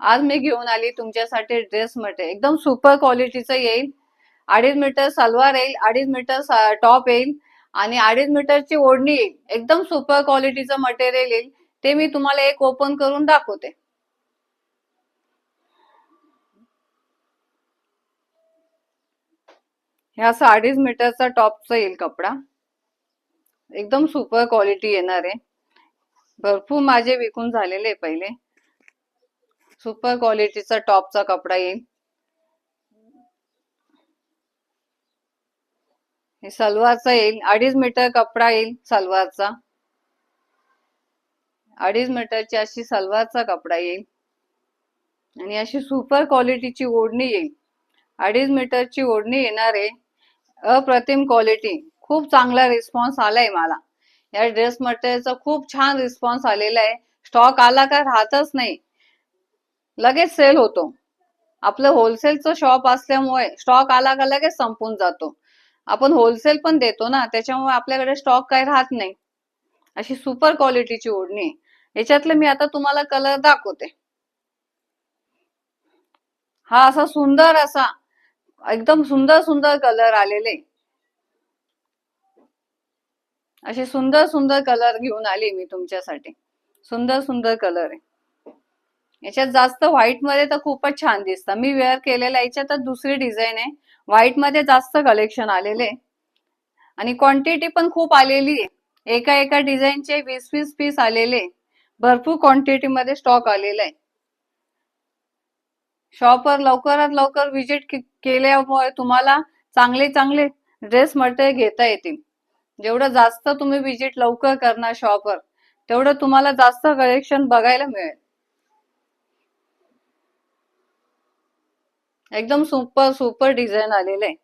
आज मी घेऊन आली तुमच्यासाठी ड्रेस मटेरियल एकदम सुपर क्वालिटीचं येईल. 2.5 मीटर सलवार येईल, 2.5 मीटर टॉप येईल आणि 2.5 मीटरची ओढणी येईल. एकदम सुपर क्वालिटीचं मटेरियल येईल. ते मी तुम्हाला एक ओपन करून दाखवते. हे असं 2.5 मीटरचा टॉपचा येईल कपडा. एकदम सुपर क्वालिटी येणार आहे. भरपूर माझे विकून झालेले पहिले. सुपर क्वालिटीचा टॉपचा कपडा येईल. हे सलवारचा येईल, 2.5 मीटर कपडा येईल सलवारचा. 2.5 मीटरची अशी सलवारचा कपडा येईल आणि अशी सुपर क्वालिटीची ओढणी येईल. 2.5 मीटरची ओढणी येणार आहे. अप्रतिम क्वालिटी. खूप चांगला रिस्पॉन्स आलाय मला. या ड्रेस मटेरियलचा खूप छान रिस्पॉन्स आलेला आहे. स्टॉक आला का राहतच नाही, लगेच सेल होतो. आपलं होलसेलचं शॉप असल्यामुळे स्टॉक आला का लगेच संपून जातो. आपण होलसेल पण देतो ना, त्याच्यामुळे आपल्याकडे स्टॉक काही राहत नाही. अशी सुपर क्वालिटीची ओढणी. याच्यातले मी आता तुम्हाला कलर दाखवते. हा असा सुंदर असा एकदम सुंदर सुंदर कलर आलेले. असे सुंदर सुंदर कलर घेऊन आले मी तुमच्यासाठी. सुंदर सुंदर कलर आहे. याच्यात जास्त व्हाईट मध्ये तर खूपच छान दिसतं. मी वेअर केलेला याच्यात दुसरी डिझाईन आहे. व्हाईट मध्ये जास्त कलेक्शन आलेले आणि क्वांटिटी पण खूप आलेली आहे. एका एका डिझाईनचे 20-20 पीस आलेले. भरपूर क्वांटिटी मध्ये स्टॉक आलेला आहे. शॉपवर लवकरात लवकर विजिट केल्यामुळे तुम्हाला चांगले चांगले ड्रेस मटेरियल घेता येतील. जेवढं जास्त तुम्ही विजिट लवकर करणार शॉपवर, तेवढं तुम्हाला जास्त कलेक्शन बघायला मिळेल. एकदम सुपर सुपर डिझाईन आलेले आहे.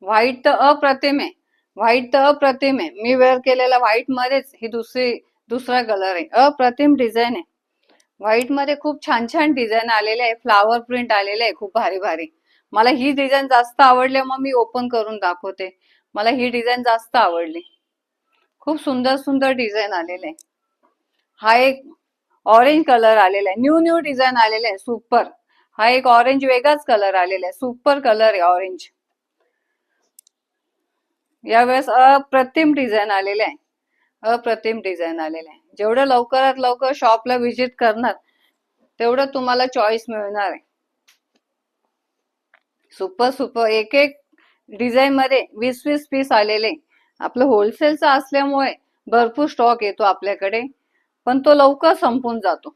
व्हाईट तर अप्रतिम आहे. व्हाईट तर अप्रतिम आहे. मी वेअर केलेला व्हाईट मध्येच ही दुसरा कलर आहे. अप्रतिम डिझाईन आहे. व्हाईट मध्ये खूप छान छान डिझाईन आलेले आहे. फ्लावर प्रिंट आलेले आहे खूप भारी भारी. मला ही डिझाईन जास्त आवडली, मग मी ओपन करून दाखवते. मला ही डिझाईन जास्त आवडली. खूप सुंदर सुंदर डिझाईन आलेले आहे. हा एक ऑरेंज कलर आलेला आहे. न्यू न्यू डिझाईन आलेले आहे. सुपर. हा एक ऑरेंज वेगळाच कलर आलेला आहे. सुपर कलर आहे ऑरेंज. यावेळेस अप्रतिम डिझाईन आलेले आहे. अप्रतिम डिझाईन आलेले आहे. जेवढं लवकरात लवकर शॉपला व्हिजिट करणार, तेवढं तुम्हाला चॉईस मिळणार आहे. Super super. एक एक डिझाईन मध्ये 20-20 पीस आलेले. आपलं होलसेलचं असल्यामुळे भरपूर स्टॉक येतो आपल्याकडे, पण तो लवकर संपून जातो.